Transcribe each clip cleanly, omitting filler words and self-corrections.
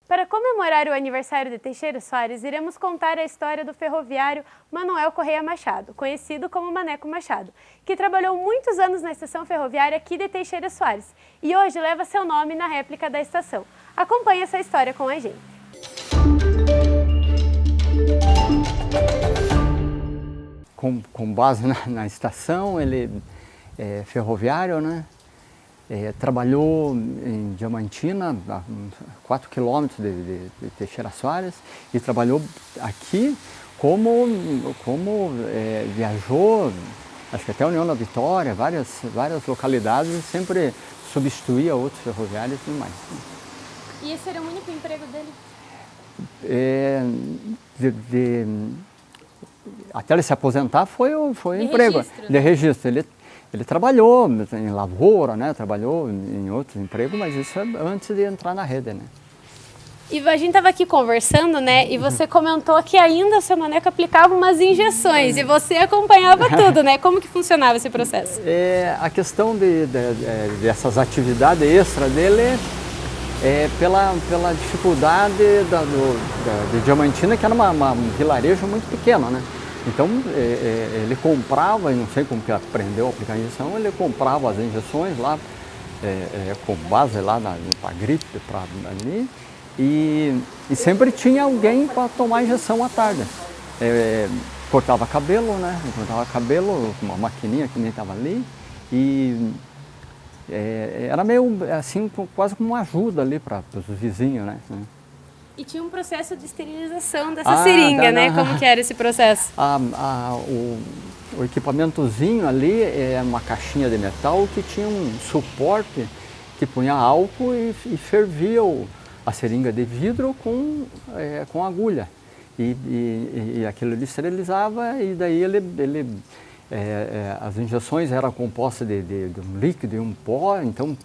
Para comemorar o aniversário de Teixeira Soares, iremos contar a história do ferroviário Manoel Correia Machado, conhecido como Maneco Machado, que trabalhou muitos anos na estação ferroviária aqui de Teixeira Soares e hoje leva seu nome na réplica da estação. Acompanhe essa história com a gente. Com base na estação, ele é ferroviário, né? Trabalhou em Diamantina, a 4 quilômetros de Teixeira Soares, e trabalhou aqui como viajou, acho que até a União da Vitória, várias localidades, e sempre substituía outros ferroviários e tudo mais. E esse era o único emprego dele? Até ele se aposentar foi um emprego registro, de né? registro. Ele trabalhou em lavoura, né? Trabalhou em outros empregos, mas isso é antes de entrar na rede, né? E a gente estava aqui conversando, né? E você comentou que ainda o seu Maneco aplicava umas injeções e você acompanhava tudo, né? Como que funcionava esse processo? A questão dessas atividades extras dele é pela dificuldade de Diamantina, que era um vilarejo muito pequeno, né? Então, ele comprava, e não sei como que aprendeu a aplicar a injeção, ele comprava as injeções lá, com base lá para gripe, para ali, e sempre tinha alguém para tomar a injeção à tarde. Cortava cabelo, né? Cortava cabelo, uma maquininha que nem estava ali, e era meio assim, quase como uma ajuda ali para os vizinhos, né? E tinha um processo de esterilização dessa seringa, né? Como que era esse processo? O equipamentozinho ali é uma caixinha de metal que tinha um suporte que punha álcool e fervia a seringa de vidro com agulha. E aquilo ele esterilizava e daí as injeções eram compostas de um líquido e um pó, então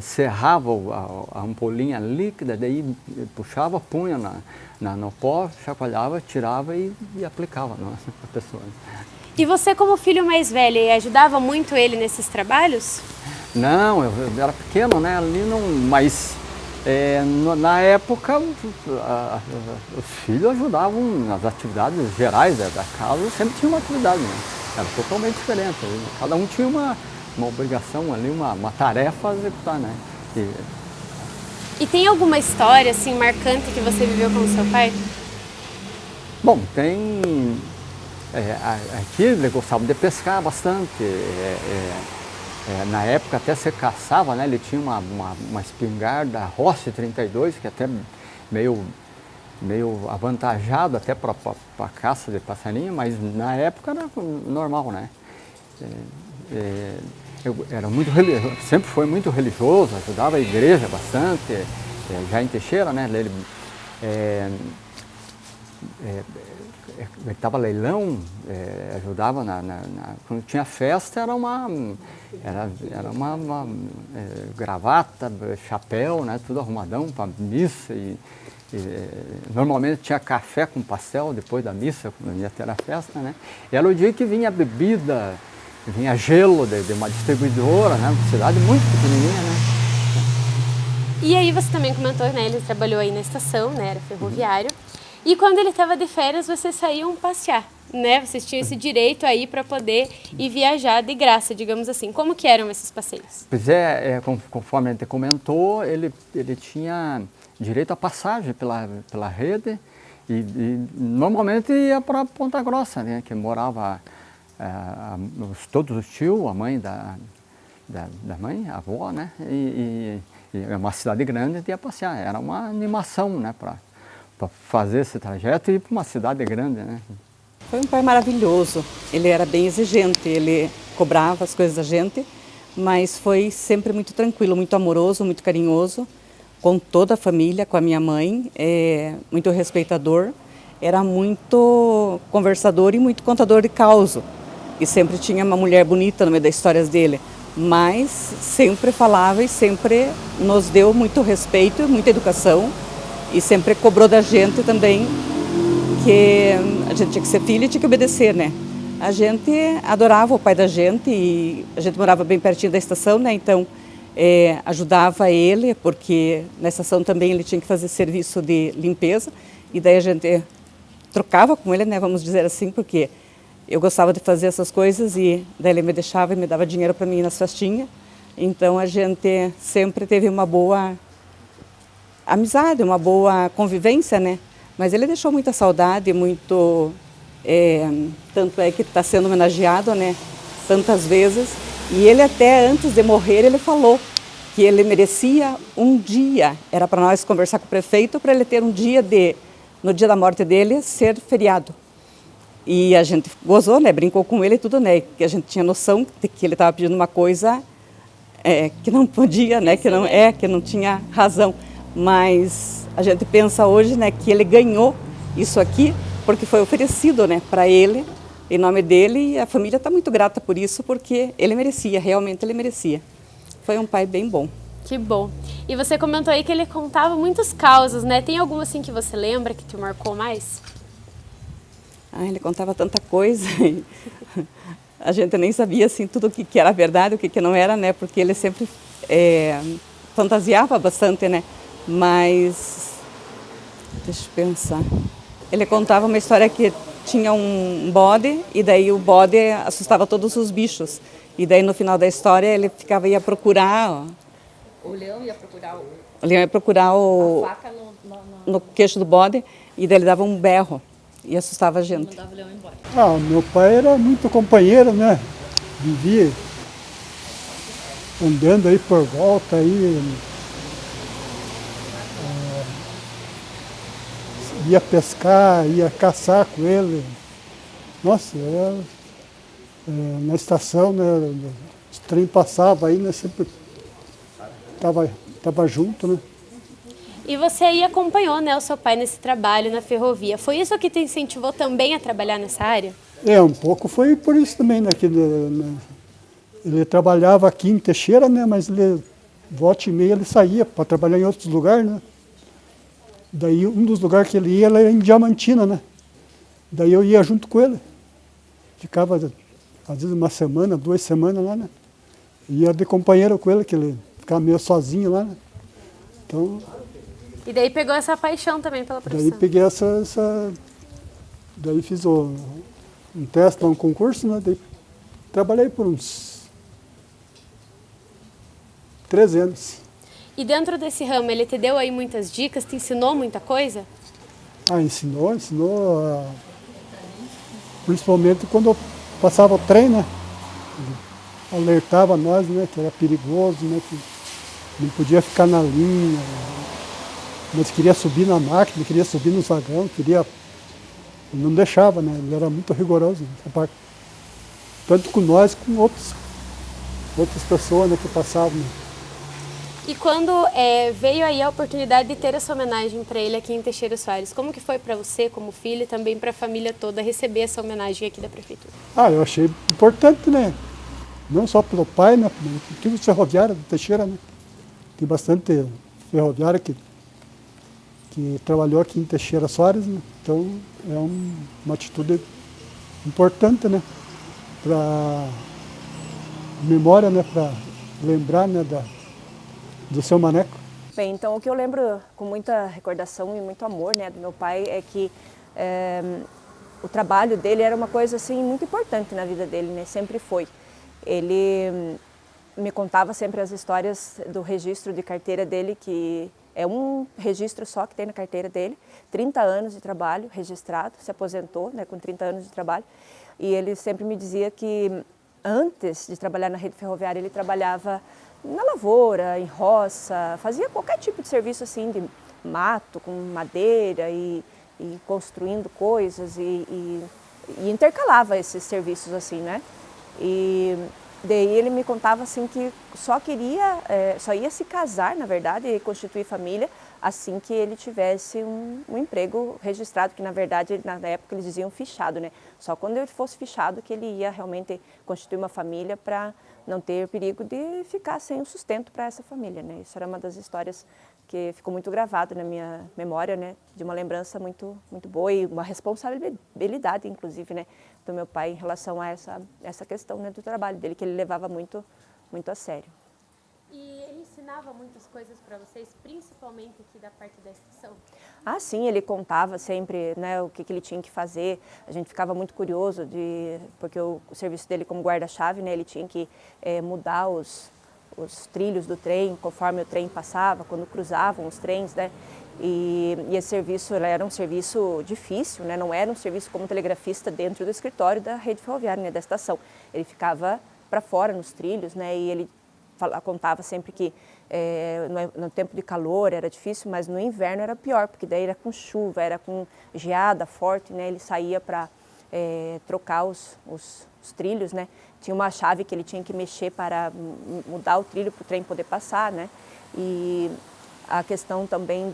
serrava a ampolinha líquida, daí puxava, punha no pó, chacoalhava, tirava e aplicava na pessoa. E você, como filho mais velho, ajudava muito ele nesses trabalhos? Não, eu era pequeno, né? Ali não, mas na época os filhos ajudavam nas atividades gerais da casa, sempre tinha uma atividade, né? Era totalmente diferente, cada um tinha uma obrigação ali, uma tarefa a executar, né? E tem alguma história assim marcante que você viveu com o seu pai? Bom, tem. Aqui ele gostava de pescar bastante. Na época até se caçava, né? Ele tinha uma espingarda Rossi 32, que até meio avantajado até para caça de passarinho, mas na época era normal, né? Sempre foi muito religioso, ajudava a igreja bastante, já em Teixeira, né? Ele estava leilão, ajudava quando tinha festa era uma gravata, chapéu, né? Tudo arrumadão para missa e normalmente tinha café com pastel depois da missa, quando ia ter a festa, né? E era o dia que vinha bebida, vinha gelo de uma distribuidora, né? Uma cidade muito pequenininha, né? E aí você também comentou, né? Ele trabalhou aí na estação, né? Era ferroviário. E quando ele estava de férias, vocês saíam passear, né? Vocês tinham esse direito aí para poder ir viajar de graça, digamos assim. Como que eram esses passeios? Pois conforme a gente comentou, ele tinha direito à passagem pela rede e normalmente ia para Ponta Grossa, né? Que morava todos os tios, a mãe da mãe, a avó, né? E é uma cidade grande, ia passear. Era uma animação, né? Para fazer esse trajeto e ir para uma cidade grande, né? Foi um pai maravilhoso. Ele era bem exigente, ele cobrava as coisas da gente, mas foi sempre muito tranquilo, muito amoroso, muito carinhoso, com toda a família, com a minha mãe, muito respeitador. Era muito conversador e muito contador de causo. E sempre tinha uma mulher bonita no meio das histórias dele, mas sempre falava e sempre nos deu muito respeito, muita educação e sempre cobrou da gente também que a gente tinha que ser filho e tinha que obedecer, né? A gente adorava o pai da gente e a gente morava bem pertinho da estação, né? Então ajudava ele, porque na estação também ele tinha que fazer serviço de limpeza, e daí a gente trocava com ele, né, vamos dizer assim, porque eu gostava de fazer essas coisas e daí ele me deixava e me dava dinheiro para mim ir nas festinhas. Então a gente sempre teve uma boa amizade, uma boa convivência, né? Mas ele deixou muita saudade, muito... tanto é que está sendo homenageado, né? Tantas vezes. E ele até antes de morrer, ele falou que ele merecia um dia. Era para nós conversar com o prefeito para ele ter um dia no dia da morte dele, ser feriado. E a gente gozou, né? Brincou com ele e tudo, né? Que a gente tinha noção de que ele estava pedindo uma coisa que não podia, né? Que não tinha razão. Mas a gente pensa hoje, né, que ele ganhou isso aqui porque foi oferecido, né, para ele, em nome dele, e a família está muito grata por isso, porque ele merecia, realmente ele merecia. Foi um pai bem bom. Que bom. E você comentou aí que ele contava muitos causos, né? Tem algum assim que você lembra que te marcou mais? Ele contava tanta coisa. A gente nem sabia assim tudo o que era verdade, o que não era, né? Porque ele sempre fantasiava bastante, né? Mas deixa eu pensar. Ele contava uma história que tinha um bode e daí o bode assustava todos os bichos. E daí no final da história ele ia procurar... O leão ia procurar o leão ia procurar a faca no queixo do bode e daí ele dava um berro e assustava a gente. mandava o leão embora. Meu pai era muito companheiro, né? Vivia andando aí por volta aí. Ia pescar, ia caçar com ele. Nossa, na estação, né, os trem passavam aí, né, sempre tava junto, né. E você aí acompanhou, né, o seu pai nesse trabalho na ferrovia. Foi isso que te incentivou também a trabalhar nessa área? Um pouco foi por isso também, né, que ele trabalhava aqui em Teixeira, né, mas ele, volta e meia, ele saía para trabalhar em outros lugares, né. Daí um dos lugares que ele ia era em Diamantina, né? Daí eu ia junto com ele. Ficava, às vezes, uma semana, 2 semanas lá, né? Ia de companheiro com ele, que ele ficava meio sozinho lá, né? Então... E daí pegou essa paixão também pela profissão? Daí peguei daí fiz um teste lá, um concurso, né? Daí trabalhei por uns 13 anos. E dentro desse ramo, ele te deu aí muitas dicas, te ensinou muita coisa? Ensinou, principalmente quando eu passava o trem, né? Ele alertava nós, né, que era perigoso, né, que não podia ficar na linha, mas queria subir na máquina, queria subir no vagão, ele não deixava, né? Ele era muito rigoroso nessa parte. Tanto com nós, com outras pessoas, né, que passavam. Né? E quando veio aí a oportunidade de ter essa homenagem para ele aqui em Teixeira Soares, como que foi para você, como filho, e também para a família toda, receber essa homenagem aqui da Prefeitura? Eu achei importante, né? Não só pelo pai, né? Porque os ferroviários de Teixeira, né? Tem bastante ferroviário que trabalhou aqui em Teixeira Soares, né? Então é uma atitude importante, né? Para memória, né? Para lembrar, né? Do seu Maneco. Bem, então o que eu lembro com muita recordação e muito amor, né, do meu pai é que o trabalho dele era uma coisa assim muito importante na vida dele, né? Sempre foi. Ele me contava sempre as histórias do registro de carteira dele, que é um registro só que tem na carteira dele, 30 anos de trabalho registrado, se aposentou, né, com 30 anos de trabalho, e ele sempre me dizia que antes de trabalhar na rede ferroviária ele trabalhava na lavoura, em roça, fazia qualquer tipo de serviço assim de mato, com madeira e construindo coisas e intercalava esses serviços assim, né? E daí ele me contava assim que só ia se casar, na verdade, e constituir família assim que ele tivesse um emprego registrado, que na verdade na época eles diziam fichado, né? Só quando ele fosse fichado que ele ia realmente constituir uma família para não ter perigo de ficar sem o sustento para essa família, né? Isso era uma das histórias que ficou muito gravado na minha memória, né? De uma lembrança muito boa e uma responsabilidade, inclusive, né? Do meu pai em relação a essa questão, né? Do trabalho dele, que ele levava muito a sério. E ensinava muitas coisas para vocês, principalmente aqui da parte da estação? Ah, sim, ele contava sempre, né, o que ele tinha que fazer. A gente ficava muito curioso, porque o serviço dele como guarda-chave, né, ele tinha que mudar os trilhos do trem conforme o trem passava, quando cruzavam os trens, né? E esse serviço era um serviço difícil, né? Não era um serviço como telegrafista dentro do escritório da rede ferroviária, né, da estação. Ele ficava para fora nos trilhos, né? E ele contava sempre que no tempo de calor era difícil, mas no inverno era pior, porque daí era com chuva, era com geada forte, né? Ele saía para trocar os trilhos, né? Tinha uma chave que ele tinha que mexer para mudar o trilho para o trem poder passar, né? E a questão também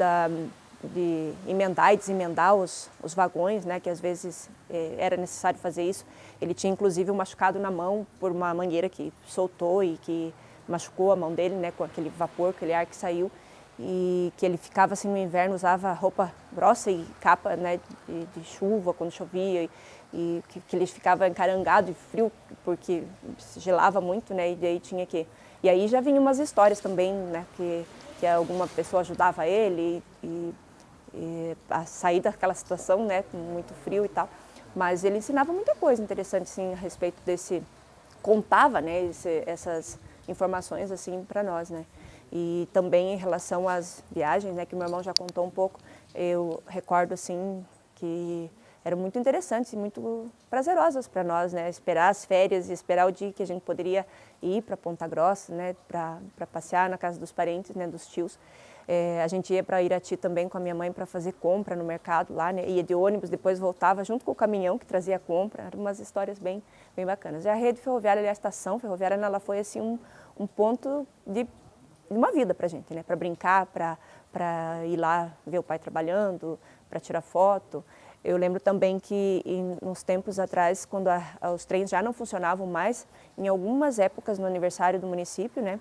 de emendar e desemendar os vagões, né? Que às vezes era necessário fazer isso. Ele tinha inclusive um machucado na mão por uma mangueira que soltou e que machucou a mão dele, né? Com aquele vapor, aquele ar que saiu. E que ele ficava assim no inverno, usava roupa grossa e capa, né, de chuva quando chovia, e que ele ficava encarangado e frio porque gelava muito, né, e daí tinha que... E aí já vinham umas histórias também, né, que alguma pessoa ajudava ele a sair daquela situação, né, com muito frio e tal. Mas ele ensinava muita coisa interessante, assim, a respeito desse... Contava, né, essas informações, assim, para nós, né. E também em relação às viagens, né, que meu irmão já contou um pouco, eu recordo assim que eram muito interessantes e muito prazerosas para nós, né, esperar as férias e esperar o dia que a gente poderia ir para Ponta Grossa, né, para passear na casa dos parentes, né, dos tios. A gente ia para Irati também com a minha mãe para fazer compra no mercado lá, né, ia de ônibus, depois voltava junto com o caminhão que trazia a compra. Eram umas histórias bem bacanas. E a rede ferroviária, a estação ferroviária, ela foi assim um ponto de uma vida para a gente, né? Para brincar, para ir lá ver o pai trabalhando, para tirar foto. Eu lembro também que uns tempos atrás, quando os trens já não funcionavam mais, em algumas épocas no aniversário do município, né,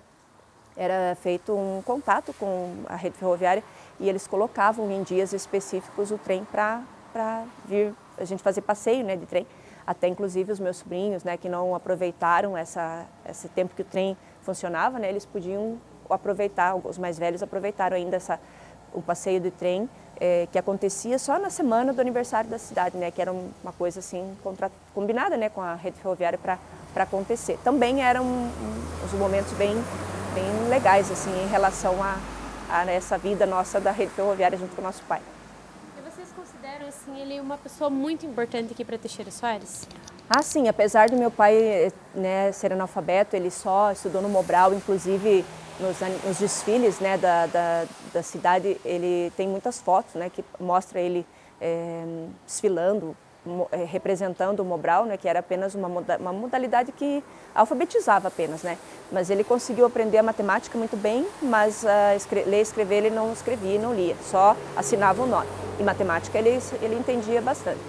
era feito um contato com a rede ferroviária e eles colocavam em dias específicos o trem para vir a gente fazer passeio, né, de trem. Até inclusive os meus sobrinhos, né, que não aproveitaram esse tempo que o trem funcionava, né, eles podiam aproveitar, os mais velhos aproveitaram ainda o passeio de trem que acontecia só na semana do aniversário da cidade, né, que era uma coisa assim combinada, né, com a rede ferroviária para acontecer. Também eram uns momentos bem legais assim em relação a essa vida nossa da rede ferroviária junto com o nosso pai. E vocês consideram assim ele uma pessoa muito importante aqui para Teixeira Soares? Ah, sim, apesar do meu pai, né, ser analfabeto, ele só estudou no Mobral, inclusive nos desfiles, né, da cidade, ele tem muitas fotos, né, que mostra ele desfilando, representando o Mobral, né, que era apenas uma modalidade que alfabetizava apenas, né, mas ele conseguiu aprender a matemática muito bem, mas ler e escrever ele não escrevia e não lia, só assinava o nome. E matemática ele entendia bastante.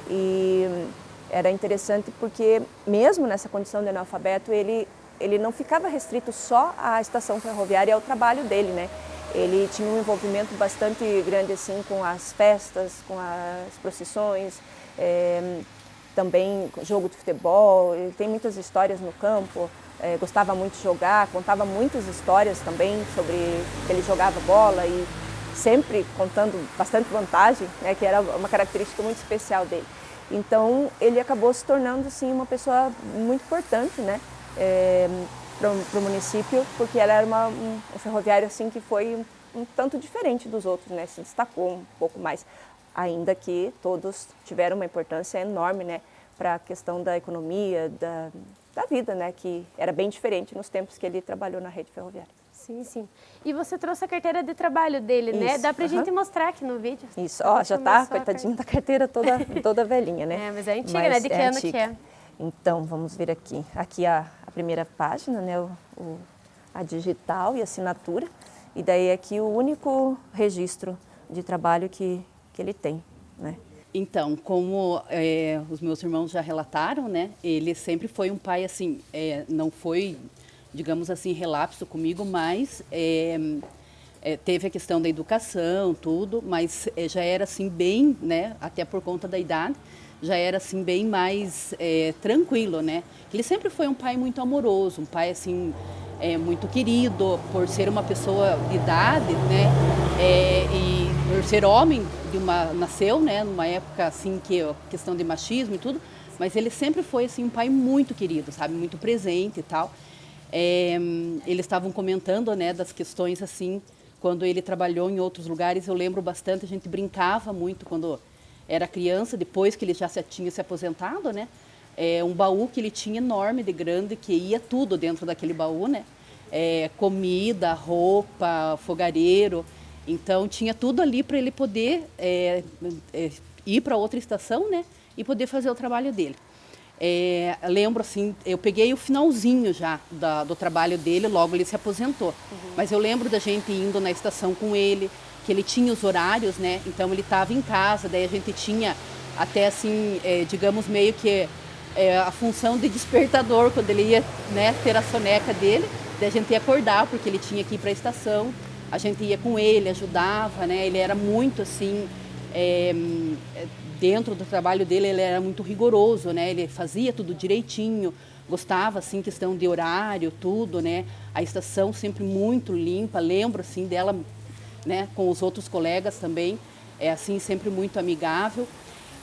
E era interessante porque mesmo nessa condição de analfabeto, ele não ficava restrito só à estação ferroviária e ao trabalho dele, né? Ele tinha um envolvimento bastante grande assim com as festas, com as procissões, também jogo de futebol. Ele tem muitas histórias no campo, gostava muito de jogar, contava muitas histórias também sobre que ele jogava bola e sempre contando bastante vantagem, né? Que era uma característica muito especial dele. Então ele acabou se tornando assim uma pessoa muito importante, né? Para o município, porque ela era um ferroviário assim que foi um tanto diferente dos outros, né? Se destacou um pouco mais, ainda que todos tiveram uma importância enorme, né? Para a questão da economia, da vida, né? Que era bem diferente nos tempos que ele trabalhou na rede ferroviária. Sim, sim. E você trouxe a carteira de trabalho dele, né? Dá pra gente mostrar aqui no vídeo. Isso, ó, já tá, coitadinho da carteira toda velhinha, né? Mas é antiga, né? De que ano que é? Então, vamos ver aqui. Aqui a primeira página, né? A digital e assinatura. E daí aqui o único registro de trabalho que ele tem, né? Então, como os meus irmãos já relataram, né? Ele sempre foi um pai, assim, não foi, digamos assim, relapso comigo, mas teve a questão da educação, tudo, mas já era, assim, bem, né? Até por conta da idade, já era, assim, bem mais tranquilo, né? Ele sempre foi um pai muito amoroso, um pai, assim, muito querido, por ser uma pessoa de idade, né? E por ser homem, nasceu, né? Numa época assim que questão de machismo e tudo, mas ele sempre foi assim um pai muito querido, sabe? Muito presente e tal. Eles estavam comentando, né, das questões assim, quando ele trabalhou em outros lugares, eu lembro bastante, a gente brincava muito quando era criança, depois que ele já tinha se aposentado, né? Um baú que ele tinha enorme, de grande, que ia tudo dentro daquele baú, né? Comida, roupa, fogareiro. Então tinha tudo ali para ele poder ir para outra estação, né? E poder fazer o trabalho dele. Lembro assim, eu peguei o finalzinho já do trabalho dele, logo ele se aposentou. Mas eu lembro da gente indo na estação com ele, que ele tinha os horários, né? Então ele estava em casa, daí a gente tinha até assim, digamos meio que a função de despertador quando ele ia, né, ter a soneca dele, daí a gente ia acordar porque ele tinha que ir para a estação, a gente ia com ele, ajudava, né? Ele era muito assim, dentro do trabalho dele ele era muito rigoroso, né? Ele fazia tudo direitinho, gostava assim questão de horário, tudo, né? A estação sempre muito limpa, lembro assim dela, né, com os outros colegas também, assim sempre muito amigável.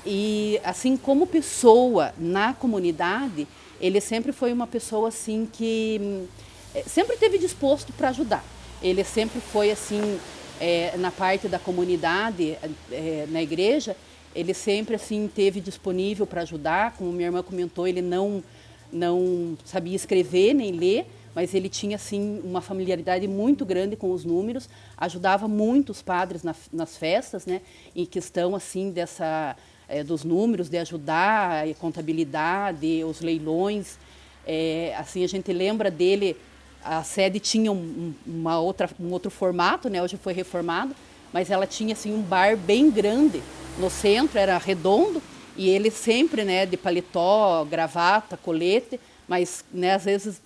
E assim como pessoa na comunidade, ele sempre foi uma pessoa assim que sempre esteve disposto para ajudar. Ele sempre foi assim, na parte da comunidade, na igreja, ele sempre assim esteve disponível para ajudar. Como minha irmã comentou, ele não sabia escrever nem ler, mas ele tinha assim uma familiaridade muito grande com os números, ajudava muito os padres nas festas, né, em questão assim dos números, de ajudar a contabilidade, os leilões. Assim a gente lembra dele, a sede tinha um outro formato, né, hoje foi reformado, mas ela tinha assim um bar bem grande no centro, era redondo, e ele sempre, né, de paletó, gravata, colete, mas, né, às vezes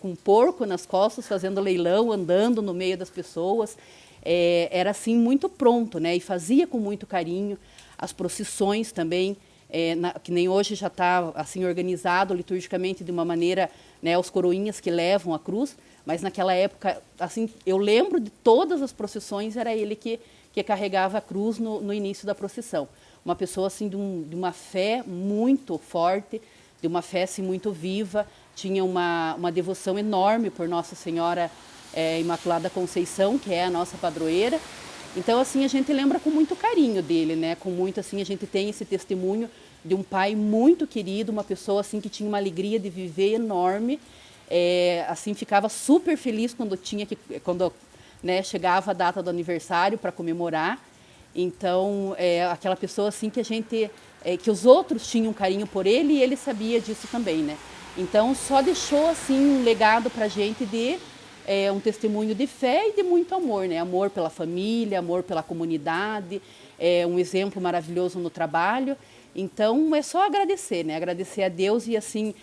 com porco nas costas, fazendo leilão, andando no meio das pessoas. Era assim muito pronto, né, e fazia com muito carinho. As procissões também, que nem hoje já está assim organizado liturgicamente de uma maneira, né, os coroinhas que levam a cruz, mas naquela época, assim, eu lembro de todas as procissões, era ele que carregava a cruz no início da procissão. Uma pessoa assim de uma fé muito forte, de uma fé assim, muito viva, tinha uma devoção enorme por Nossa Senhora Imaculada Conceição, que é a nossa padroeira. Então assim a gente lembra com muito carinho dele, né? Com muito assim a gente tem esse testemunho de um pai muito querido, uma pessoa assim que tinha uma alegria de viver enorme, assim ficava super feliz quando né, chegava a data do aniversário para comemorar. Então aquela pessoa assim que a gente que os outros tinham carinho por ele e ele sabia disso também, né? Então só deixou assim um legado para a gente de um testemunho de fé e de muito amor, né? Amor pela família, amor pela comunidade, um exemplo maravilhoso no trabalho. Então é só agradecer, né? Agradecer a Deus e assim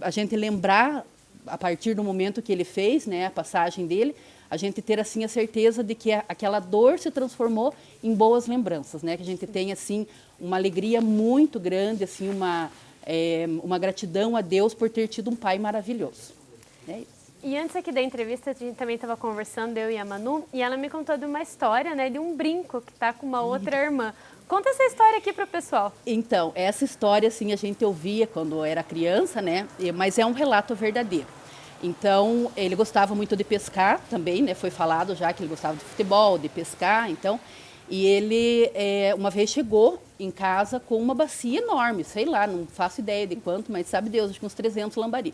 a gente lembrar a partir do momento que ele fez, né, a passagem dele, a gente ter assim a certeza de que aquela dor se transformou em boas lembranças, né? Que a gente tem assim uma alegria muito grande, assim uma gratidão a Deus por ter tido um pai maravilhoso. É isso. E antes aqui da entrevista, a gente também estava conversando, eu e a Manu, e ela me contou de uma história, né, de um brinco que está com uma outra irmã. Conta essa história aqui para o pessoal. Então, essa história assim a gente ouvia quando era criança, né? Mas é um relato verdadeiro. Então, ele gostava muito de pescar também, né? Foi falado já que ele gostava de futebol, de pescar, então. E ele uma vez chegou em casa com uma bacia enorme, sei lá, não faço ideia de quanto, mas sabe Deus, acho que uns 300 lambari.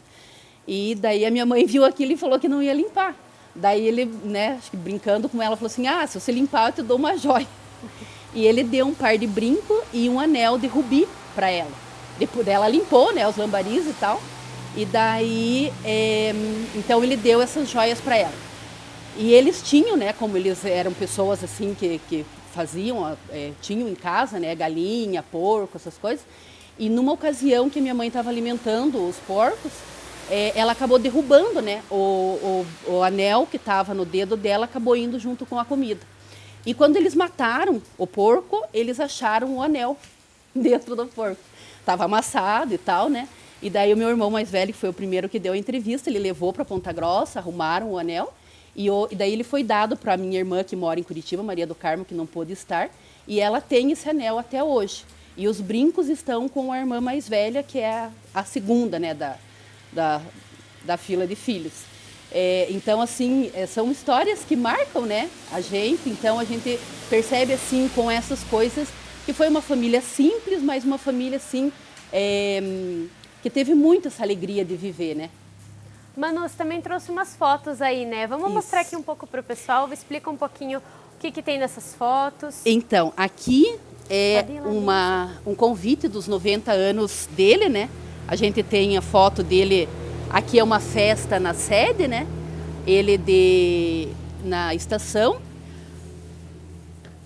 E daí a minha mãe viu aquilo e falou que não ia limpar. Daí ele, né, acho que brincando com ela, falou assim, se você limpar eu te dou uma joia. E ele deu um par de brinco e um anel de rubi para ela. Depois ela limpou, né, os lambaris e tal. E daí, então ele deu essas joias para ela. E eles tinham, né, como eles eram pessoas assim que faziam, tinham em casa, né, galinha, porco, essas coisas. E numa ocasião que minha mãe estava alimentando os porcos, ela acabou derrubando, né, o anel que estava no dedo dela, acabou indo junto com a comida. E quando eles mataram o porco, eles acharam o anel dentro do porco. Estava amassado e tal, né? E daí o meu irmão mais velho, que foi o primeiro que deu a entrevista, ele levou para Ponta Grossa, arrumaram o anel. E daí ele foi dado para a minha irmã, que mora em Curitiba, Maria do Carmo, que não pôde estar. E ela tem esse anel até hoje. E os brincos estão com a irmã mais velha, que é a segunda, né, da fila de filhos. Então, assim, são histórias que marcam, né, a gente. Então, a gente percebe, assim, com essas coisas, que foi uma família simples, mas uma família, assim, que teve muito essa alegria de viver, né? Manu, você também trouxe umas fotos aí, né? Vamos mostrar aqui um pouco para o pessoal, explica um pouquinho o que tem nessas fotos. Então, aqui é um convite dos 90 anos dele, né? A gente tem a foto dele, aqui é uma festa na sede, né? Na estação.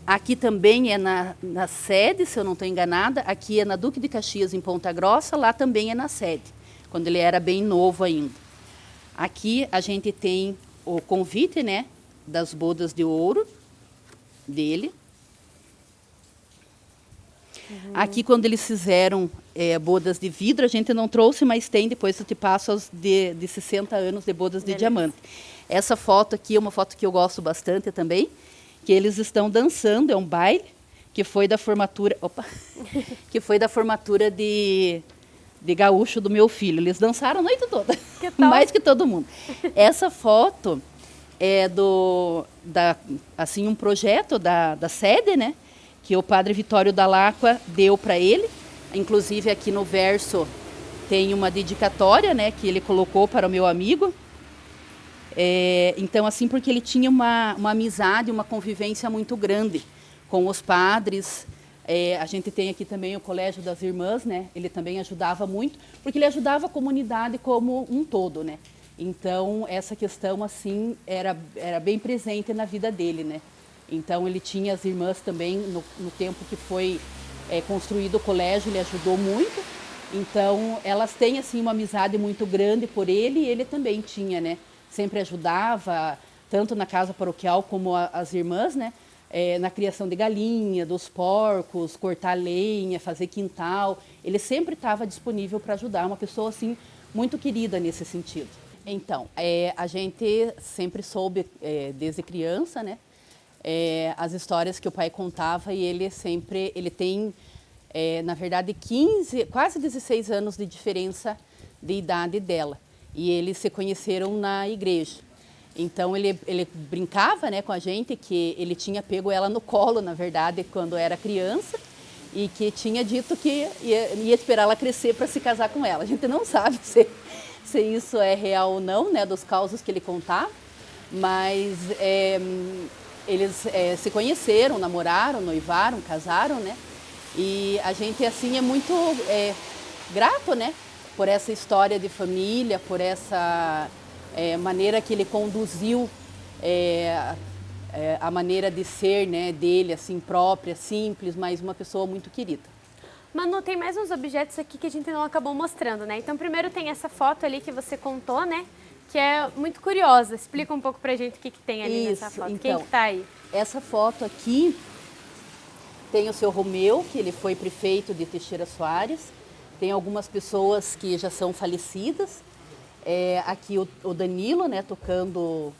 Aqui também é na sede, se eu não estou enganada. Aqui é na Duque de Caxias, em Ponta Grossa. Lá também é na sede, quando ele era bem novo ainda. Aqui a gente tem o convite, né, das bodas de ouro dele. Aqui, quando eles fizeram bodas de vidro, a gente não trouxe, mas tem, depois eu te passo as de 60 anos de bodas de diamante. Essa foto aqui é uma foto que eu gosto bastante também, que eles estão dançando, é um baile, que foi da formatura, que foi da formatura de gaúcho do meu filho. Eles dançaram a noite toda, mais que todo mundo. Essa foto é assim, um projeto da sede, né? Que o padre Vitório Dall'Acqua deu para ele. Inclusive, aqui no verso tem uma dedicatória, né? Que ele colocou para o meu amigo. Então, assim, porque ele tinha uma amizade, uma convivência muito grande com os padres. A gente tem aqui também o Colégio das Irmãs, né? Ele também ajudava muito, porque ele ajudava a comunidade como um todo, né? Então, essa questão, assim, era bem presente na vida dele, né? Então, ele tinha as irmãs também, no tempo que foi construído o colégio, ele ajudou muito. Então, elas têm, assim, uma amizade muito grande por ele, e ele também tinha, né? Sempre ajudava, tanto na casa paroquial como as irmãs, né? Na criação de galinha, dos porcos, cortar lenha, fazer quintal. Ele sempre estava disponível para ajudar, uma pessoa assim muito querida nesse sentido. Então, a gente sempre soube, desde criança, né, as histórias que o pai contava, e ele tem, na verdade, quase 16 anos de diferença de idade dela. E eles se conheceram na igreja. Então, ele brincava, né, com a gente que ele tinha pego ela no colo, na verdade, quando era criança, e que tinha dito que ia esperar ela crescer para se casar com ela. A gente não sabe se isso é real ou não, né, dos causos que ele contava, mas eles se conheceram, namoraram, noivaram, casaram, né? E a gente, assim, é muito grato, né, por essa história de família, por essa maneira que ele conduziu a maneira de ser, né, dele, assim, própria, simples, mas uma pessoa muito querida. Manu, tem mais uns objetos aqui que a gente não acabou mostrando, né? Então, primeiro tem essa foto ali que você contou, né? Que é muito curiosa. Explica um pouco pra gente o que tem ali nessa foto. Então, quem que tá aí? Essa foto aqui tem o seu Romeu, que ele foi prefeito de Teixeira Soares. Tem algumas pessoas que já são falecidas. Aqui o Danilo, né, tocando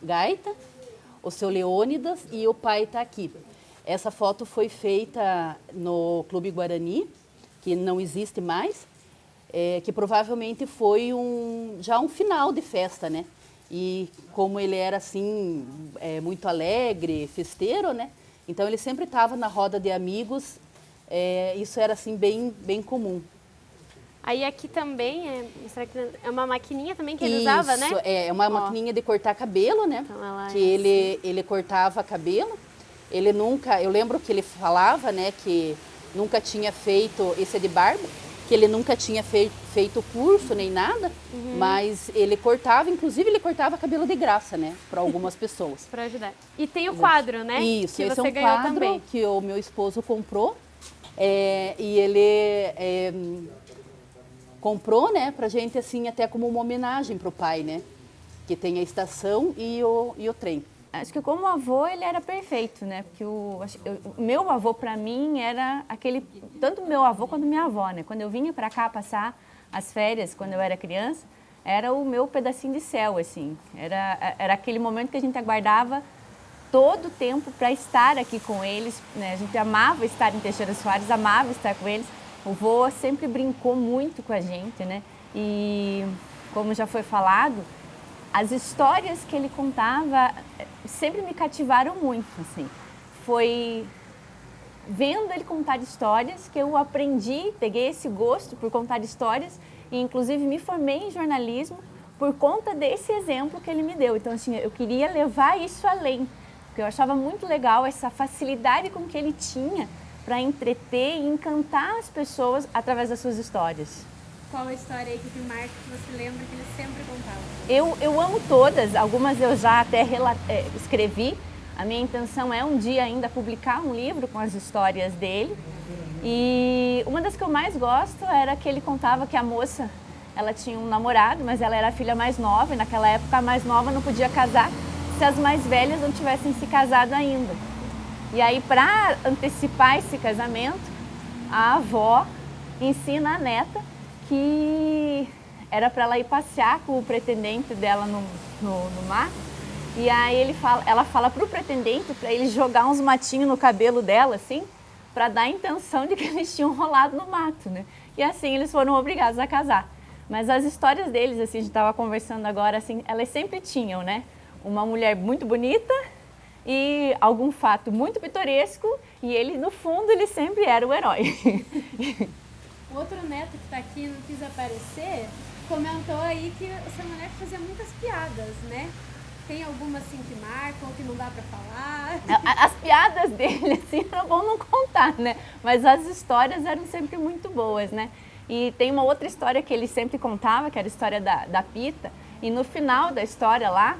gaita, o seu Leônidas, e o pai está aqui. Essa foto foi feita no Clube Guarani, que não existe mais, que provavelmente foi já um final de festa, né? E como ele era assim, muito alegre, festeiro, né? Então ele sempre estava na roda de amigos, isso era assim bem comum. Aí aqui também é uma maquininha também que ele usava, né? É uma maquininha de cortar cabelo, né? Então, ela que ele cortava cabelo. Ele nunca, eu lembro que ele falava, né, que nunca tinha feito, esse é de barba, que ele nunca tinha feito curso nem nada, mas ele cortava, inclusive ele cortava cabelo de graça, né, para algumas pessoas. Para ajudar. E tem o quadro, né? Isso, que esse você é um ganhou quadro também. que o meu esposo comprou, e ele comprou, né, pra gente, assim, até como uma homenagem pro pai, né, que tem a estação e o trem. acho que como avô ele era perfeito, né? Porque o meu avô para mim era aquele, tanto meu avô quanto minha avó, né? Quando eu vinha para cá passar as férias, quando eu era criança, era o meu pedacinho de céu, assim. Era aquele momento que a gente aguardava todo o tempo para estar aqui com eles, né? A gente amava estar em Teixeira Soares, amava estar com eles. O vô sempre brincou muito com a gente, né? E como já foi falado, as histórias que ele contava sempre me cativaram muito, assim. Foi vendo ele contar histórias que eu aprendi, peguei esse gosto por contar histórias e inclusive me formei em jornalismo por conta desse exemplo que ele me deu. Então, assim, eu queria levar isso além, porque eu achava muito legal essa facilidade com que ele tinha para entreter e encantar as pessoas através das suas histórias. Qual a história aí que te marca, que você lembra que ele sempre contava? Eu amo todas, algumas eu já até escrevi. A minha intenção é um dia ainda publicar um livro com as histórias dele. E uma das que eu mais gosto era que ele contava que a moça, ela tinha um namorado, mas ela era a filha mais nova, e naquela época a mais nova não podia casar se as mais velhas não tivessem se casado ainda. E aí, para antecipar esse casamento, a avó ensina a neta que era para ela ir passear com o pretendente dela no mar. E aí ela fala pro pretendente para ele jogar uns matinhos no cabelo dela, assim, para dar a intenção de que eles tinham rolado no mato, né? E assim eles foram obrigados a casar. Mas as histórias deles, assim, a gente estava conversando agora, assim, elas sempre tinham, né? Uma mulher muito bonita e algum fato muito pitoresco, e ele, no fundo, ele sempre era o herói. O outro neto que está aqui, não quis aparecer, comentou aí que o seu Maneco fazia muitas piadas, né? Tem alguma assim que marcam, que não dá para falar? As piadas dele, assim, era bom não contar, né? Mas as histórias eram sempre muito boas, né? E tem uma outra história que ele sempre contava, que era a história da Pita. E no final da história lá,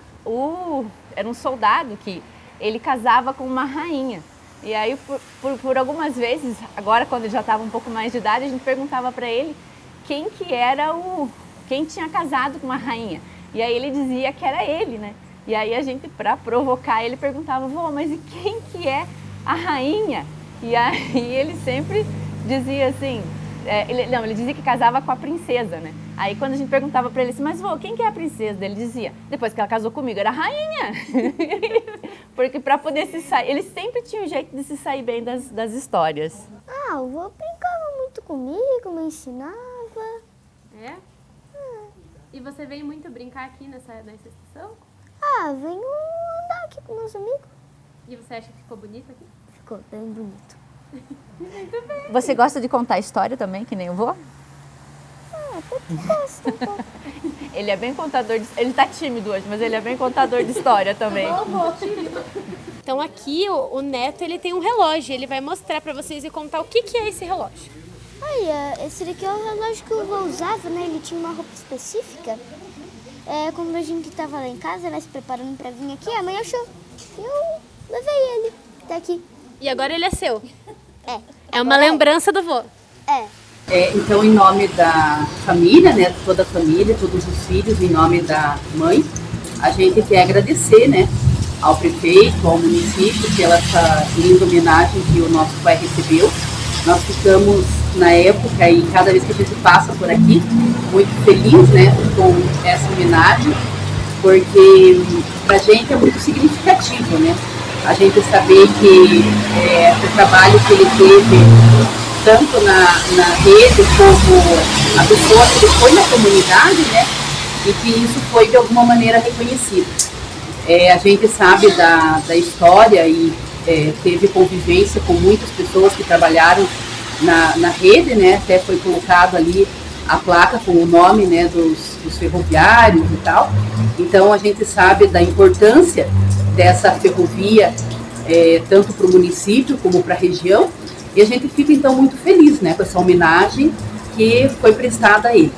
era um soldado que ele casava com uma rainha. E aí, por algumas vezes, agora quando ele já estava um pouco mais de idade, a gente perguntava para ele quem tinha casado com uma rainha. E aí ele dizia que era ele, né? E aí a gente, para provocar, ele perguntava, vô, mas e quem que é a rainha? E aí ele sempre dizia assim, ele dizia que casava com a princesa, né? Aí quando a gente perguntava para ele assim, mas vô, quem que é a princesa? Ele dizia, depois que ela casou comigo, era a rainha. Porque para poder se sair, ele sempre tinha um jeito de se sair bem das histórias. Ah, o vô brincava muito comigo, me ensinava. É? E você veio muito brincar aqui nessa estação? Ah, venho andar aqui com meus amigos. E você acha que ficou bonito aqui? Ficou bem bonito. Muito bem. Você gosta de contar história também, que nem o vô? Ah, até que gosto um pouco. Ele é bem contador ele tá tímido hoje, mas ele é bem contador de história também. Então aqui o Neto, ele tem um relógio, ele vai mostrar para vocês e contar o que é esse relógio. Olha, esse daqui é o relógio que o vô usava, né? Ele tinha uma roupa específica. Quando a gente tava lá em casa, né, se preparando pra vir aqui, a mãe achou. Eu levei ele até aqui. E agora ele é seu? É uma lembrança do vô. Então, em nome da família, né, toda a família, todos os filhos, em nome da mãe, a gente quer agradecer, né, ao prefeito, ao município, pela essa linda homenagem que o nosso pai recebeu. Nós ficamos, na época, e cada vez que a gente passa por aqui, muito feliz, né, com essa homenagem, porque pra gente é muito significativo, né, a gente saber que o trabalho que ele teve, tanto na rede como a pessoa que ele foi na comunidade, né, e que isso foi de alguma maneira reconhecido. A gente sabe da história e teve convivência com muitas pessoas que trabalharam na rede, né, até foi colocado ali a placa com o nome, né, dos ferroviários e tal. Então a gente sabe da importância dessa ferrovia, tanto para o município como para a região, e a gente fica então muito feliz, né, com essa homenagem que foi prestada a ele.